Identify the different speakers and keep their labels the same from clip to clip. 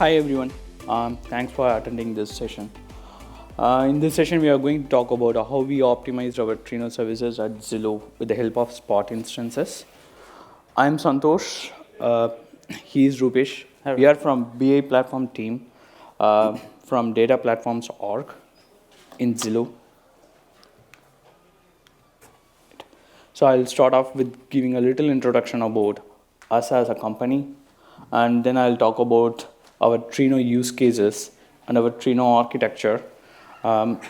Speaker 1: Hi everyone, thanks for attending this session. In this session, we are going to talk about how we optimized our Trino services at Zillow with the help of spot instances. I'm Santhosh, he is Rupesh. We are from BA platform team from data platforms org in Zillow. So I'll start off with giving a little introduction about us as a company, and then I'll talk about our Trino use cases and our Trino architecture. Um,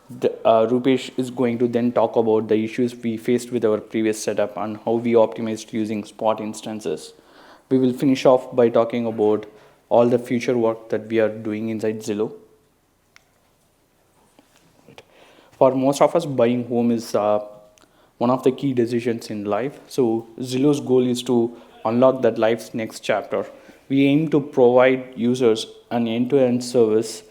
Speaker 1: Rupesh is going to then talk about the issues we faced with our previous setup and how we optimized using spot instances. We will finish off by talking about all the future work that we are doing inside Zillow. For most of us, buying home is one of the key decisions in life. So Zillow's goal is to unlock that life's next chapter. We aim to provide users an end-to-end service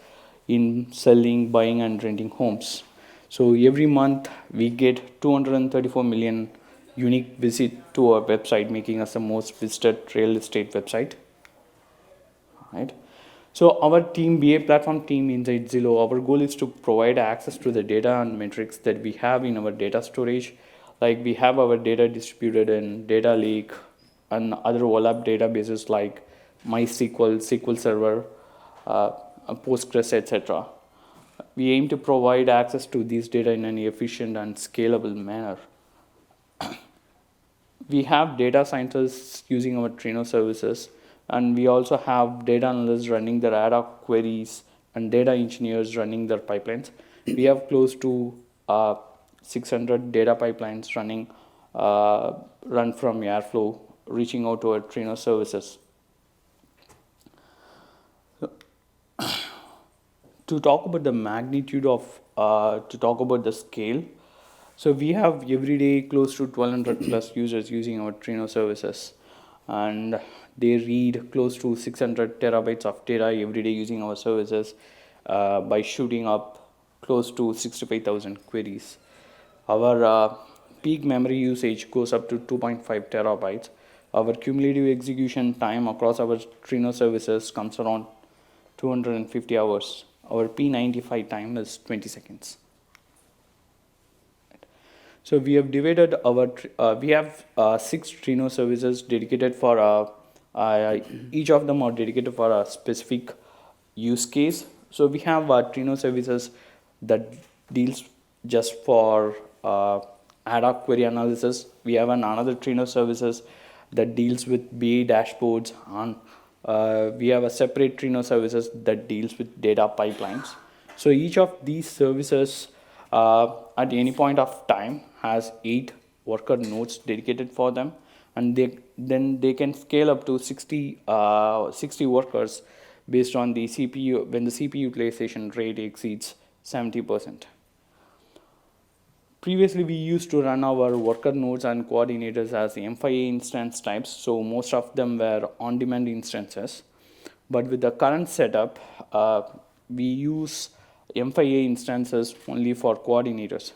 Speaker 1: in selling, buying, and renting homes. So every month we get 234 million unique visits to our website, making us the most visited real estate website. Right? So our team, BA platform team inside Zillow, our goal is to provide access to the data and metrics that we have in our data storage. Like we have our data distributed in datalake and other OLAP databases like MySQL, SQL Server, Postgres, etc. We aim to provide access to these data in an efficient and scalable manner. We have data scientists using our Trino services, and we also have data analysts running their ad hoc queries and data engineers running their pipelines. We have close to 600 data pipelines run from Airflow, reaching out to our Trino services. To talk about the magnitude of, to talk about the scale, so we have every day close to 1200 plus users using our Trino services, and they read close to 600 terabytes of data every day using our services by shooting up close to 65,000 queries. Our peak memory usage goes up to 2.5 terabytes. Our cumulative execution time across our Trino services comes around 250 hours. Our P95 time is 20 seconds. So we have divided our, we have 6 Trino services dedicated for, each of them are dedicated for a specific use case. So we have Trino services that deals just for ad hoc query analysis. We have another Trino services that deals with BA dashboards, and we have a separate Trino services that deals with data pipelines. So each of these services at any point of time has 8 worker nodes dedicated for them, and then they can scale up to 60 workers based on the CPU when the CPU utilization rate exceeds 70%. Previously, we used to run our worker nodes and coordinators as M5A instance types, so most of them were on-demand instances. But with the current setup, we use M5A instances only for coordinators.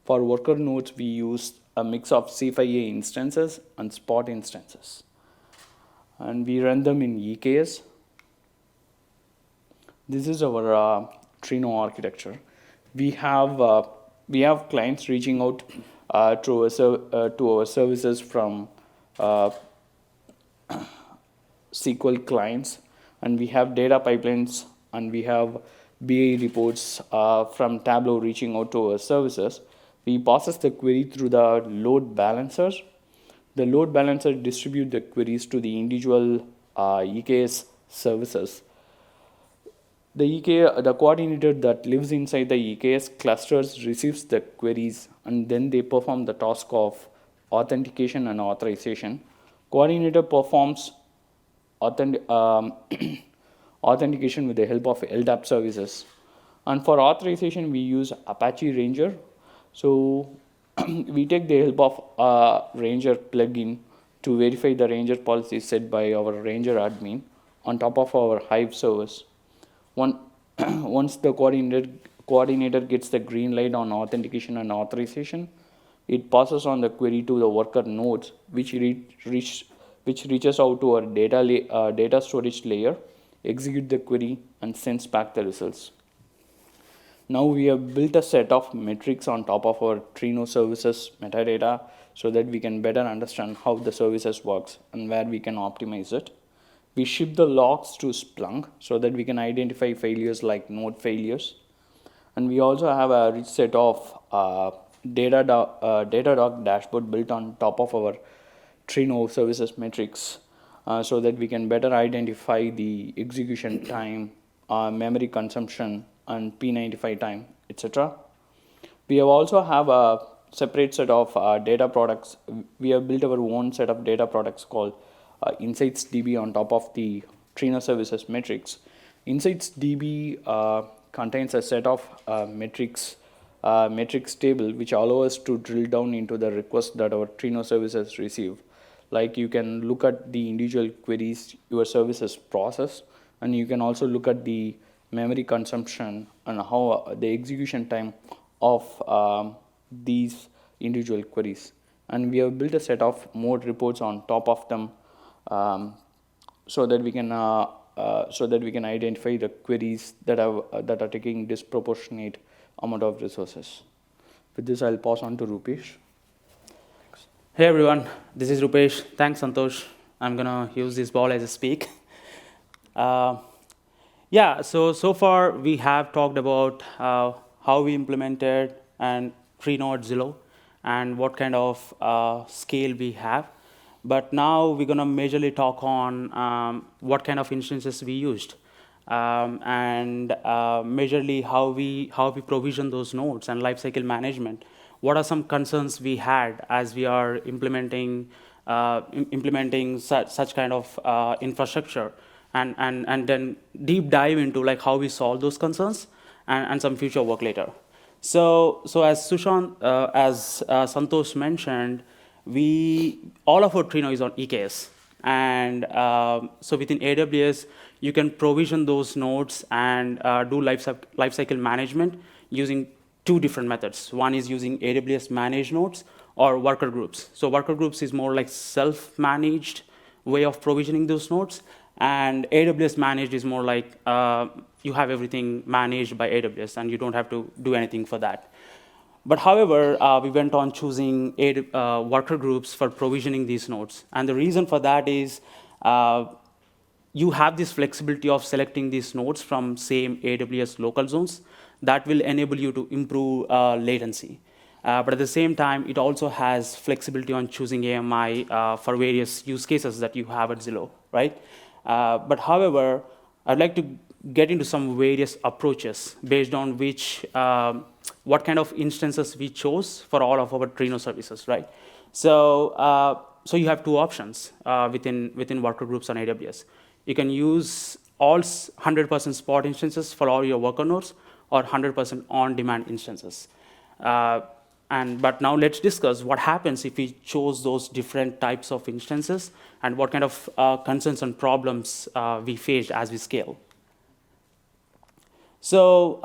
Speaker 1: For worker nodes, we use a mix of C5A instances and spot instances. And we run them in EKS. This is our Trino architecture. We have clients reaching out to our services from SQL clients, and we have data pipelines, and we have BA reports from Tableau reaching out to our services. We process the query through the load balancers. The load balancer distribute the queries to the individual EKS services. The coordinator that lives inside the EKS clusters receives the queries, and then they perform the task of authentication and authorization. Coordinator performs authentication with the help of LDAP services. And for authorization, we use Apache Ranger. So we take the help of Ranger plugin to verify the Ranger policy set by our Ranger admin on top of our Hive service. Once the coordinator gets the green light on authentication and authorization, it passes on the query to the worker nodes, which reaches out to our data storage layer execute the query, and sends back the results. Now we have built a set of metrics on top of our Trino services metadata so that we can better understand how the services works and where we can optimize it. We ship the logs to Splunk so that we can identify failures like node failures. And we also have a rich set of Datadog dashboard built on top of our Trino services metrics so that we can better identify the execution time, memory consumption, and P95 time, etc. We have also have a separate set of data products. We have built our own set of data products called Insights DB on top of the Trino services metrics. Insights DB contains a set of metrics table which allow us to drill down into the requests that our Trino services receive. Like you can look at the individual queries your services process, and you can also look at the memory consumption and how the execution time of these individual queries. And we have built a set of mode reports on top of them so that we can identify the queries that are taking disproportionate amount of resources. With this, I'll pass on to Rupesh.
Speaker 2: Hey everyone, this is Rupesh. Thanks, Santhosh. I'm gonna use this ball as I speak. So far we have talked about how we implemented and Trino at Zillow and what kind of scale we have. But now we're gonna majorly talk on what kind of instances we used and majorly how we provision those nodes and lifecycle management. What are some concerns we had as we are implementing such kind of infrastructure, and then deep dive into like how we solve those concerns and some future work later. So as Santhosh mentioned, all of our Trino is on EKS, and so within AWS you can provision those nodes and do lifecycle management using two different methods. One is using AWS managed nodes or worker groups. So worker groups is more like self-managed way of provisioning those nodes, and AWS managed is more like you have everything managed by AWS and you don't have to do anything for that. But however, we went on choosing worker groups for provisioning these nodes. And the reason for that is you have this flexibility of selecting these nodes from same AWS local zones that will enable you to improve latency. But at the same time, it also has flexibility on choosing AMI for various use cases that you have at Zillow, right? But however, I'd like to get into some various approaches based on what kind of instances we chose for all of our Trino services, right? So you have two options within worker groups on AWS. You can use all 100% spot instances for all your worker nodes, or 100% on-demand instances. But now let's discuss what happens if we chose those different types of instances and what kind of concerns and problems we faced as we scale. So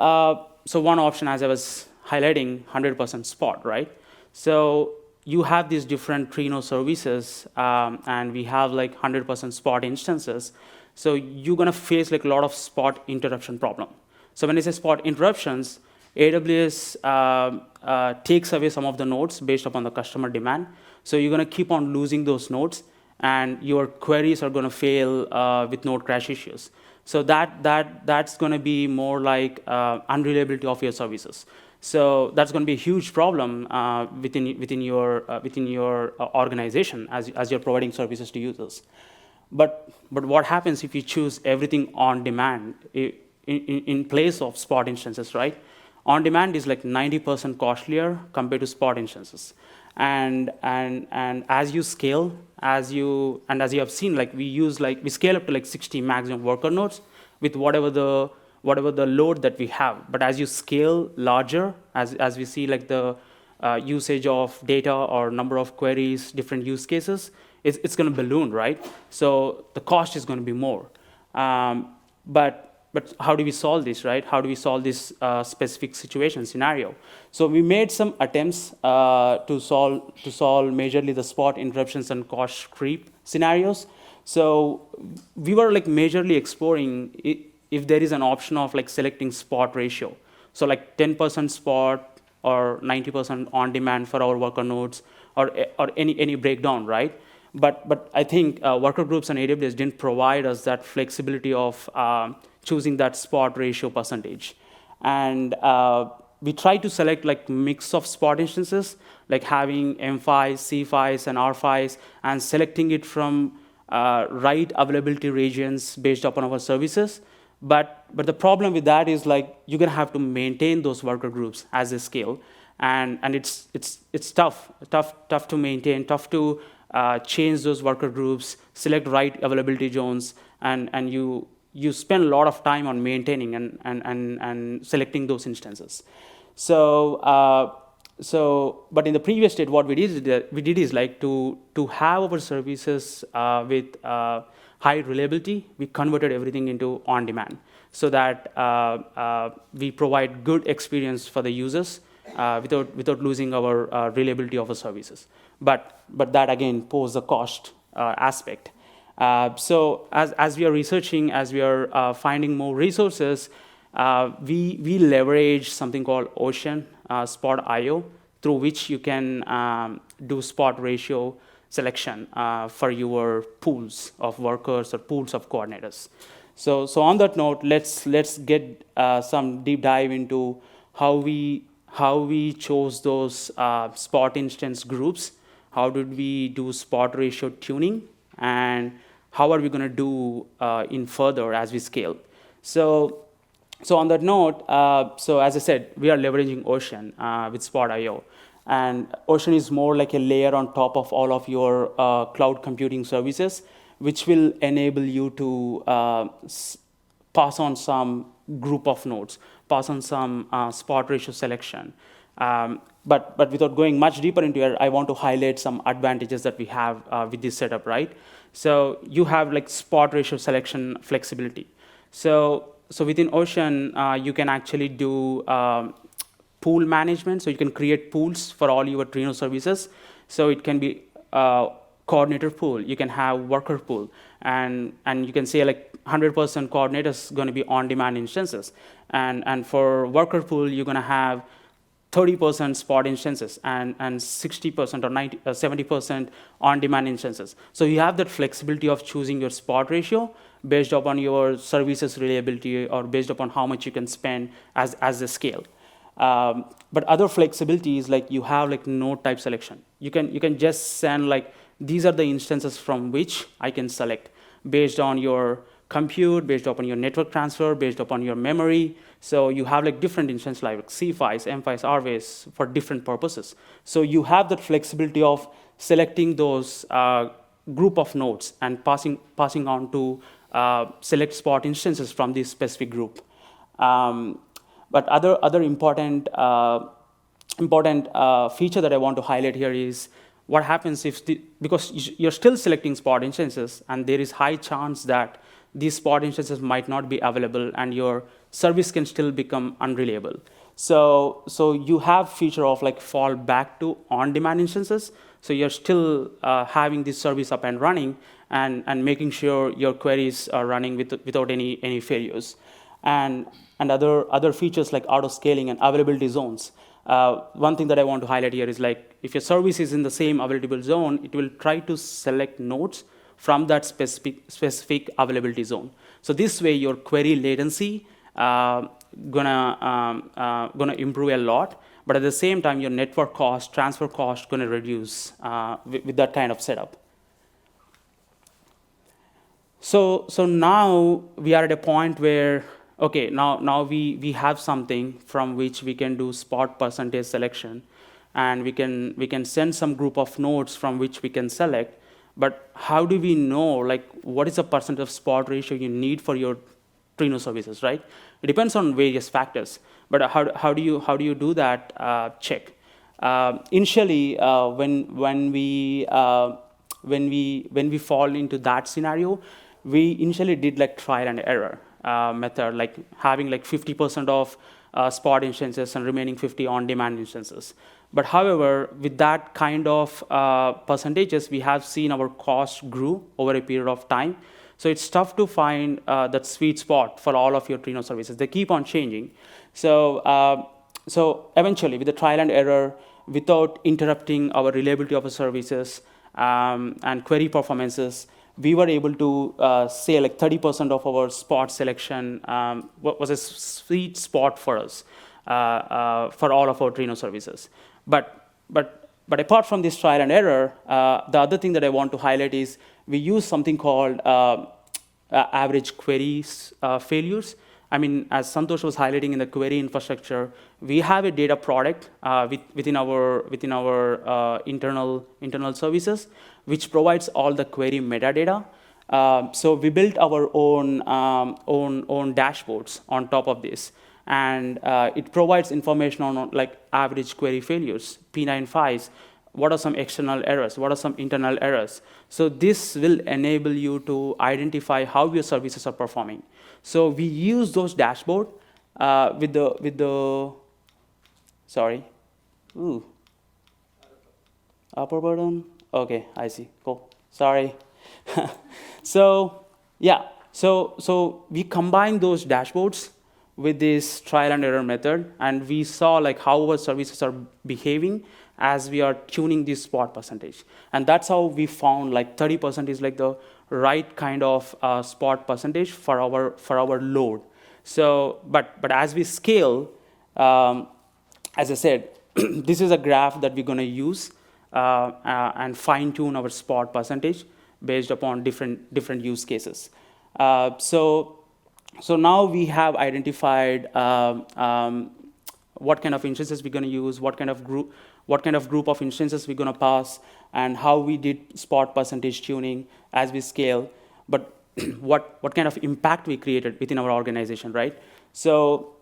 Speaker 2: one option, as I was highlighting, 100% spot, right? So you have these different Trino services, and we have like 100% spot instances. So you're gonna face like a lot of spot interruption problem. So when I say spot interruptions, AWS takes away some of the nodes based upon the customer demand. So you're gonna keep on losing those nodes, and your queries are gonna fail with node crash issues. So that's gonna be more like unreliability of your services. So that's going to be a huge problem within your organization as you're providing services to users. But what happens if you choose everything on demand in place of spot instances, right? On demand is like 90% costlier compared to spot instances. And as you scale, as you have seen, like we scale up to like 60 maximum worker nodes with whatever the load that we have. But as you scale larger, as we see like the usage of data or number of queries, different use cases, it's going to balloon, right? So the cost is going to be more. But how do we solve this, right? How do we solve this specific situation scenario? So we made some attempts to solve majorly the spot interruptions and cost creep scenarios. So we were like majorly exploring if there is an option of like selecting spot ratio. So like 10% spot or 90% on demand for our worker nodes, or any breakdown, right? But I think worker groups and AWS didn't provide us that flexibility of choosing that spot ratio percentage. And we try to select like mix of spot instances, like having M5s, C5s, and R5s, and selecting it from right availability regions based upon our services. But the problem with that is like you're gonna have to maintain those worker groups as they scale, and it's tough to maintain, tough to change those worker groups, select right availability zones, and you spend a lot of time on maintaining and selecting those instances. So, but in the previous state, what we did is like to have our services with high reliability. We converted everything into on demand, so that we provide good experience for the users without losing our reliability of our services. But that again poses a cost aspect. So as we are researching, as we are finding more resources, we leverage something called Ocean Spot IO, through which you can do spot ratio selection for your pools of workers or pools of coordinators. So on that note, let's get some deep dive into how we chose those spot instance groups. How did we do spot ratio tuning, and how are we going to do in further as we scale? So on that note, so as I said, we are leveraging Ocean with Spot IO. And Ocean is more like a layer on top of all of your cloud computing services, which will enable you to pass on some group of nodes, pass on some spot ratio selection. But without going much deeper into it, I want to highlight some advantages that we have with this setup, right? So you have like spot ratio selection flexibility. So within Ocean, you can actually do pool management. So you can create pools for all your Trino services. So it can be coordinator pool. You can have worker pool, and you can say like 100% coordinators going to be on-demand instances, and for worker pool you're going to have 30% spot instances and 60% or 70% on-demand instances. So you have that flexibility of choosing your spot ratio based upon your services reliability or based upon how much you can spend as the scale. But other flexibilities, like you have like node type selection. You can just send like these are the instances from which I can select based on your compute, based upon your network transfer, based upon your memory. So you have like different instances like C5s, M5s, RVs for different purposes. So you have that flexibility of selecting those group of nodes and passing on to select spot instances from this specific group. But other important feature that I want to highlight here is what happens if because you're still selecting spot instances, and there is high chance that these spot instances might not be available, and your service can still become unreliable. So you have feature of like fall back to on-demand instances. So you're still having this service up and running, and making sure your queries are running without any failures. And other features like auto scaling and availability zones. One thing that I want to highlight here is like if your service is in the same available zone, it will try to select nodes from that specific availability zone. So this way, your query latency gonna improve a lot, but at the same time, your network cost, transfer cost, gonna reduce with that kind of setup. So now we are at a point where okay, now we have something from which we can do spot percentage selection, and we can send some group of nodes from which we can select. But how do we know like what is the percent of spot ratio you need for your Trino services, right? It depends on various factors. But how do you do that check? Initially, when we fall into that scenario, we initially did like trial and error method, like having like 50% of spot instances and remaining 50 on-demand instances. But however, with that kind of percentages, we have seen our cost grew over a period of time. So it's tough to find that sweet spot for all of your Trino services. They keep on changing. So eventually, with the trial and error, without interrupting our reliability of our services and query performances, we were able to say like 30% of our spot selection was a sweet spot for us for all of our Trino services. But apart from this trial and error, the other thing that I want to highlight is we use something called average queries failures. I mean, as Santhosh was highlighting in the query infrastructure, we have a data product within our internal services, which provides all the query metadata. So we built our own dashboards on top of this, and it provides information on like average query failures, P95s. What are some external errors? What are some internal errors? So this will enable you to identify how your services are performing. So we use those dashboard with the sorry, upper button. Okay, I see. Cool. Sorry. So yeah, so we combine those dashboards with this trial and error method, and we saw like how our services are behaving as we are tuning this spot percentage. And that's how we found like 30% is like the right kind of spot percentage for our load. So, but as we scale, as I said, this is a graph that we're going to use and fine tune our spot percentage based upon different use cases. So now we have identified what kind of instances we're going to use, what kind of group of instances we're going to pass, and how we did spot percentage tuning as we scale, but what kind of impact we created within our organization, right? So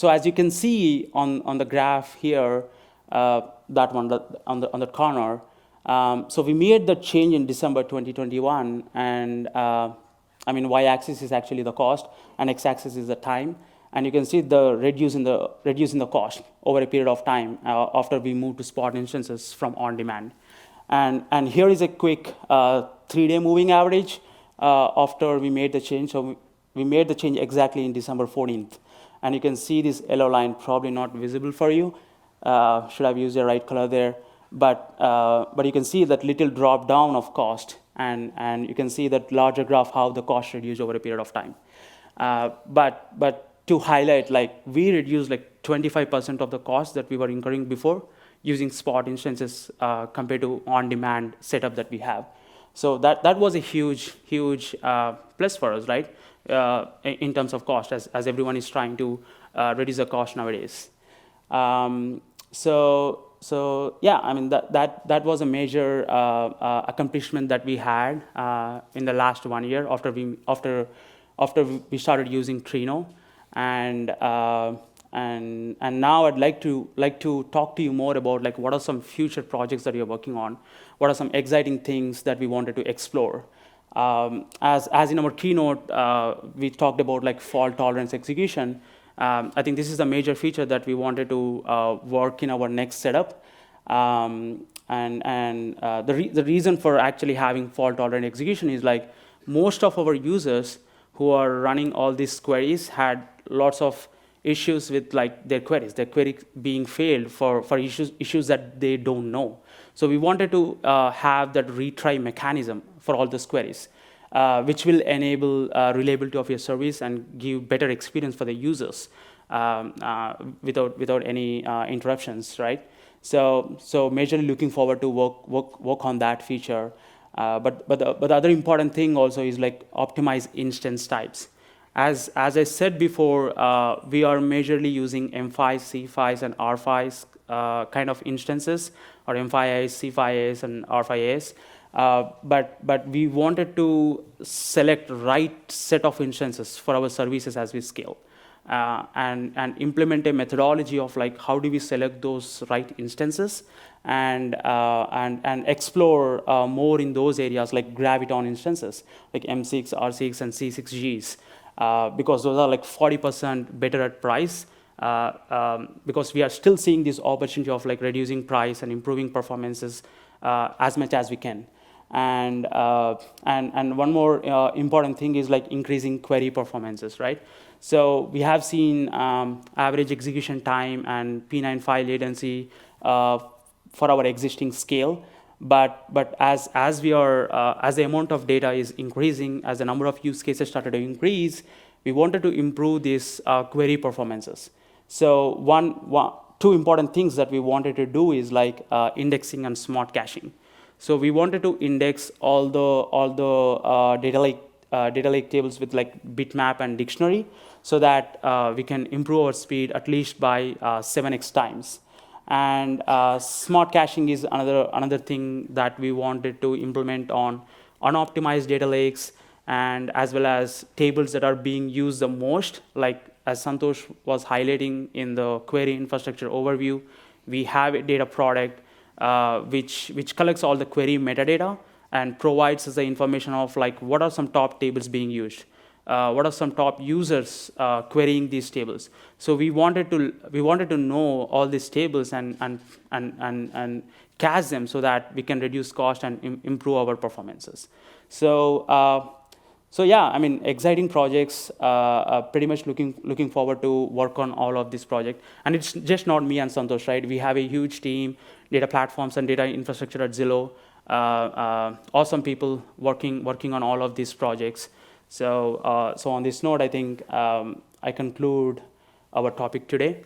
Speaker 2: as you can see on the graph here, that one on the corner, so we made the change in December 2021, and I mean, y-axis is actually the cost, and x-axis is the time. And you can see the reducing the cost over a period of time after we moved to spot instances from on-demand. And here is a quick 3-day moving average after we made the change. So we made the change exactly in December 14th. And you can see this yellow line, probably not visible for you. Should have used the right color there. But you can see that little drop down of cost, and you can see that larger graph how the cost reduced over a period of time. But to highlight, like we reduced like 25% of the cost that we were incurring before using spot instances compared to on-demand setup that we have. So that was a huge plus for us, right? In terms of cost, as everyone is trying to reduce the cost nowadays. So yeah, I mean that was a major accomplishment that we had in the last 1 year after we started using Trino. And now I'd like to talk to you more about like what are some future projects that you're working on, what are some exciting things that we wanted to explore. As in our keynote, we talked about like fault tolerance execution. I think this is a major feature that we wanted to work in our next setup. The reason for actually having fault tolerant execution is like most of our users who are running all these queries had lots of issues with like their query being failed for issues that they don't know. So we wanted to have that retry mechanism for all those queries, which will enable reliability of your service and give better experience for the users without any interruptions, right? So majorly looking forward to work on that feature. But the other important thing also is like optimize instance types. As I said before, we are majorly using M5s, C5s, and R5s kind of instances, or M5As, C5As, and R5As. But we wanted to select right set of instances for our services as we scale, and implement a methodology of like how do we select those right instances, and explore more in those areas like graviton instances like M6, R6, and C6Gs. Because those are like 40% better at price because we are still seeing this opportunity of like reducing price and improving performances as much as we can. And one more important thing is like increasing query performances, right? So we have seen average execution time and P9 file latency for our existing scale. But as we are as the amount of data is increasing, as the number of use cases started to increase, we wanted to improve these query performances. So two important things that we wanted to do is like indexing and smart caching. So we wanted to index all the data lake tables with like bitmap and dictionary, so that we can improve our speed at least by 7x times. And smart caching is another thing that we wanted to implement on unoptimized data lakes, and as well as tables that are being used the most, like as Santhosh was highlighting in the query infrastructure overview. We have a data product which collects all the query metadata and provides us the information of like what are some top tables being used, what are some top users querying these tables. So we wanted to know all these tables and cache them so that we can reduce cost and improve our performances. So yeah, I mean, exciting projects. Pretty much looking forward to work on all of this project. And it's just not me and Santhosh, right? We have a huge team, data platforms and data infrastructure at Zillow. Awesome people working on all of these projects. So on this note, I think I conclude our topic today.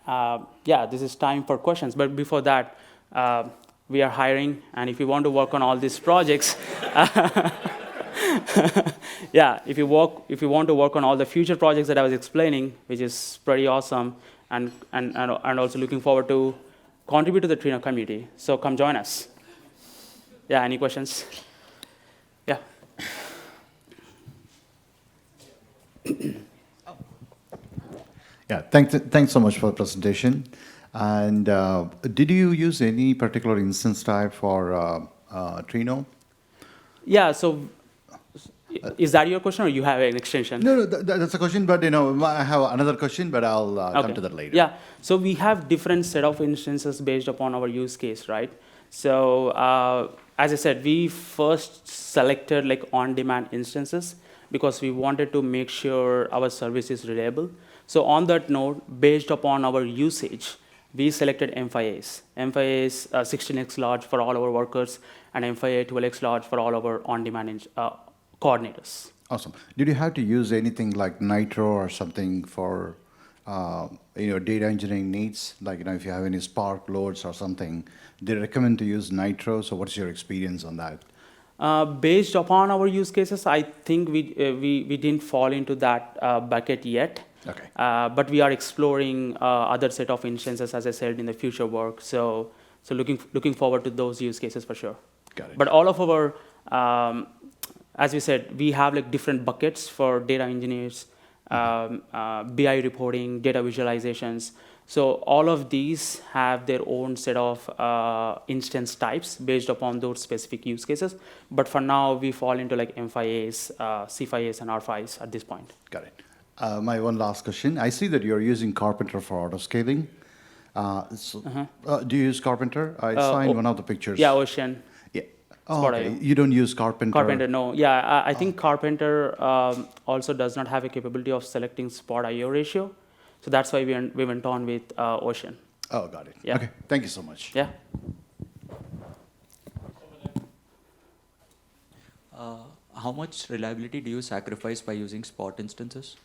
Speaker 2: Yeah, this is time for questions. But before that, we are hiring, and if you want to work on all these projects. Yeah, if you want to work on all the future projects that I was explaining, which is pretty awesome, and also looking forward to contribute to the Trino community. So come join us. Yeah, any questions? Yeah.
Speaker 3: Yeah, thanks so much for the presentation. And did you use any particular instance type for Trino?
Speaker 2: Yeah, so is that your question, or you have an extension?
Speaker 3: No, that's a question, but I have another question, but I'll come to that later.
Speaker 2: Yeah, so we have different set of instances based upon our use case, right? So as I said, we first selected like on-demand instances because we wanted to make sure our service is reliable. So on that note, based upon our usage, we selected M5As. M5As 16x large for all our workers, and M5A 12x large for all our on-demand coordinators.
Speaker 3: Awesome. Did you have to use anything like Nitro or something for data engineering needs? Like if you have any Spark loads or something, they recommend to use Nitro. So what's your experience on that?
Speaker 2: Based upon our use cases, I think we didn't fall into that bucket yet.
Speaker 3: Okay.
Speaker 2: But we are exploring other set of instances, as I said, in the future work. So looking forward to those use cases for sure.
Speaker 3: Got it.
Speaker 2: But all of our as we said, we have like different buckets for data engineers, BI reporting, data visualizations. So all of these have their own set of instance types based upon those specific use cases. But for now, we fall into like M5As, C5As, and R5s at this point.
Speaker 3: Got it. My one last question. I see that you're using Carpenter for auto-scaling. Do you use Carpenter? I saw in one of the pictures.
Speaker 2: Yeah, Ocean.
Speaker 3: Yeah. Oh, okay. You don't use Carpenter?
Speaker 2: Carpenter, no. Yeah, I think Carpenter also does not have a capability of selecting spot IO ratio. So that's why we went on with Ocean.
Speaker 3: Oh, got it.
Speaker 2: Yeah.
Speaker 3: Okay, thank you so much.
Speaker 2: Yeah.
Speaker 4: How much reliability do you sacrifice by using spot instances?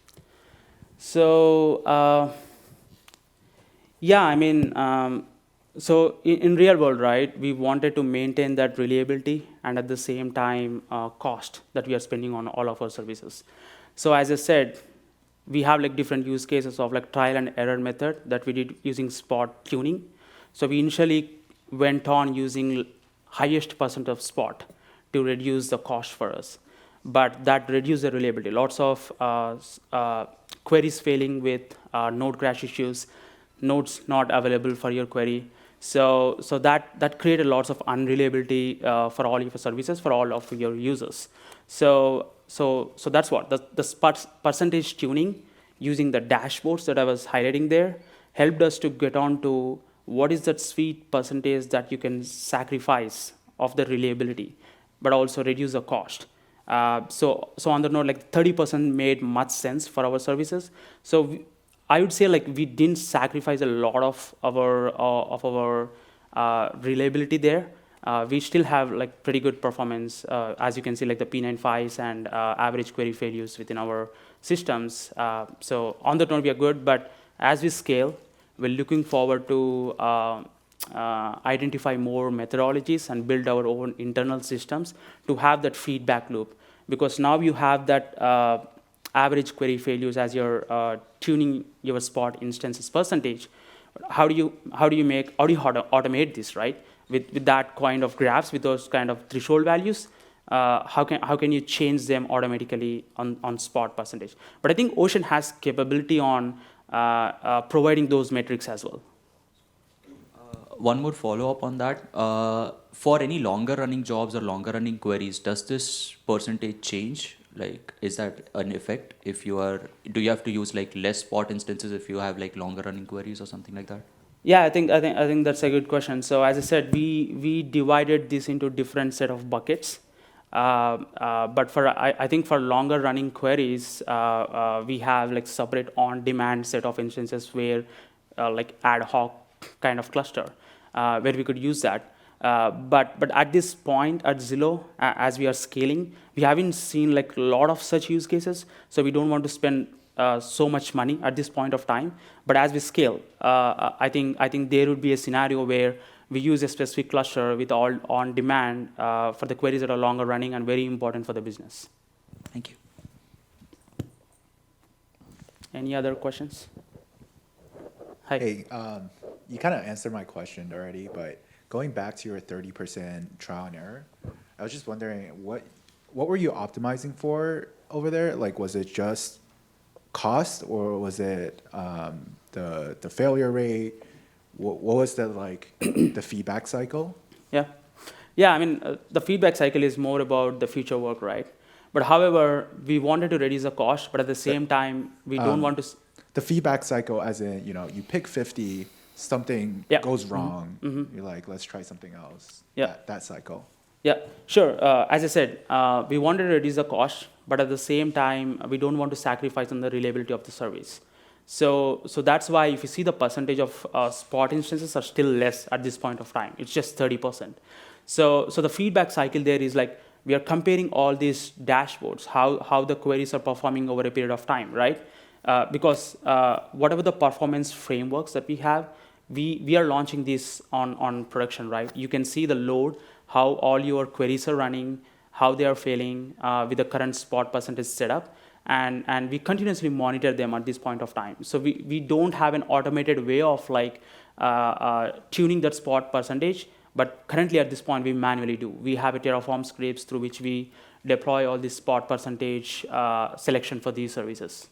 Speaker 2: So, yeah, I mean, so in real world, right, we wanted to maintain that reliability and at the same time cost that we are spending on all of our services. So as I said, we have like different use cases of like trial and error method that we did using spot tuning. So we initially went on using highest percent of spot to reduce the cost for us. But that reduced the reliability. Lots of queries failing with node crash issues, nodes not available for your query. So that created lots of unreliability for all your services, for all of your users. So that's what the percentage tuning using the dashboards that I was highlighting there, helped us to get on to what is that sweet percentage that you can sacrifice of the reliability, but also reduce the cost. So on the note, like 30% made much sense for our services. So I would say like we didn't sacrifice a lot of our reliability there. We still have like pretty good performance, as you can see, like the P95s and average query failures within our systems. So on the note, we are good, but as we scale, we're looking forward to identify more methodologies and build our own internal systems to have that feedback loop. Because now you have that average query failures as you're tuning your spot instances percentage. How do you automate this, right? With that kind of graphs, with those kind of threshold values, how can you change them automatically on spot percentage? But I think Ocean has capability on providing those metrics as well.
Speaker 4: One more follow-up on that. For any longer running jobs or longer running queries, does this percentage change? Like, is that an effect? Do you have to use like less spot instances if you have like longer running queries or something like that?
Speaker 2: Yeah, I think that's a good question. So as I said, we divided this into different set of buckets. But I think for longer running queries, we have like separate on-demand set of instances where like ad hoc kind of cluster where we could use that. But at this point at Zillow, as we are scaling, we haven't seen like a lot of such use cases. So we don't want to spend so much money at this point of time. But as we scale, I think there would be a scenario where we use a specific cluster with all on demand for the queries that are longer running and very important for the business.
Speaker 4: Thank you.
Speaker 2: Any other questions? Hi.
Speaker 5: Hey, you kind of answered my question already, but going back to your 30% trial and error, I was just wondering what were you optimizing for over there? Like, was it just cost, or was it the failure rate? What was the like the feedback cycle?
Speaker 2: Yeah. I mean, the feedback cycle is more about the future work, right? But however, we wanted to reduce the cost, but at the same time, we don't want to.
Speaker 5: The feedback cycle, as in, you pick 50, something goes wrong. Mm-hmm. You're like, let's try something else.
Speaker 2: Yeah.
Speaker 5: That cycle.
Speaker 2: Yeah, sure. As I said, we wanted to reduce the cost, but at the same time, we don't want to sacrifice on the reliability of the service. So that's why if you see the percentage of spot instances are still less at this point of time. It's just 30%. So the feedback cycle there is like, we are comparing all these dashboards, how the queries are performing over a period of time, right? Because whatever the performance frameworks that we have, we are launching this on production, right? You can see the load, how all your queries are running, how they are failing with the current spot percentage setup, and we continuously monitor them at this point of time. So we don't have an automated way of like tuning that spot percentage, but currently at this point we manually do. We have a Terraform scripts through which we deploy all this spot percentage selection for these services.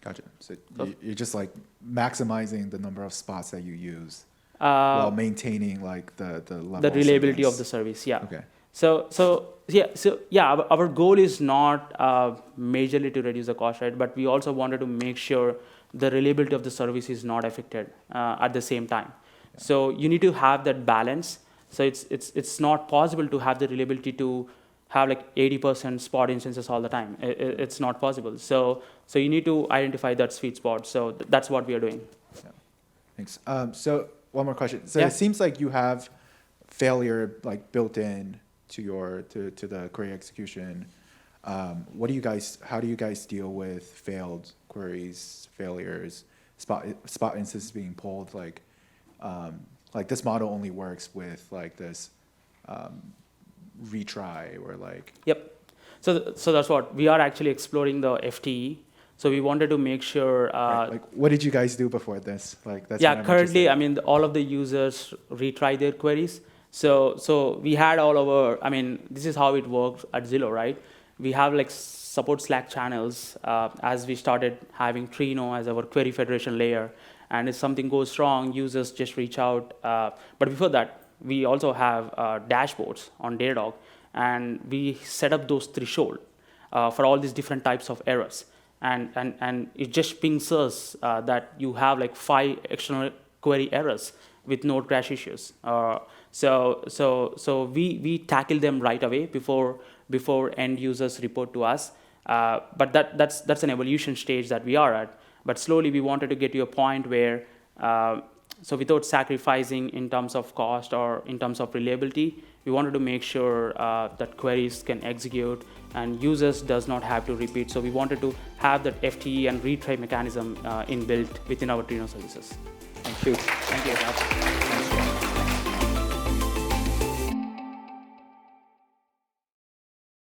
Speaker 5: Gotcha. So you're just like maximizing the number of spots that you use while maintaining like the level
Speaker 2: the reliability
Speaker 5: of
Speaker 2: of the service. Yeah.
Speaker 5: Okay.
Speaker 2: So our goal is not majorly to reduce the cost, right? But we also wanted to make sure the reliability of the service is not affected at the same time. Yeah. So you need to have that balance. So it's not possible to have the reliability to have like 80% spot instances all the time. It's not possible. So you need to identify that sweet spot. So that's what we are doing.
Speaker 5: Yeah. Thanks. So one more question. So it seems like you have failure like built in to your to the query execution. How do you guys deal with failed queries, failures, spot instances being pulled? Like this model only works with like this retry or like.
Speaker 2: Yep. So that's what we are actually exploring the FTE. So we wanted to make sure.
Speaker 5: Right. Like, what did you guys do before this? Like, that's
Speaker 2: currently, I mean, all of the users retry their queries. So we had all our. I mean, this is how it works at Zillow, right? We have like support Slack channels as we started having Trino as our query federation layer. And if something goes wrong, users just reach out. But before that, we also have dashboards on Datadog, and we set up those threshold for all these different types of errors. and it just pings us that you have like 5 external query errors with node crash issues. So we tackle them right away before end users report to us. But that's an evolution stage that we are at. But slowly we wanted to get to a point where, so without sacrificing in terms of cost or in terms of reliability, we wanted to make sure that queries can execute and users does not have to repeat. So we wanted to have that FTE and retry mechanism inbuilt within our Trino services.
Speaker 1: Thank you.
Speaker 2: Thank you.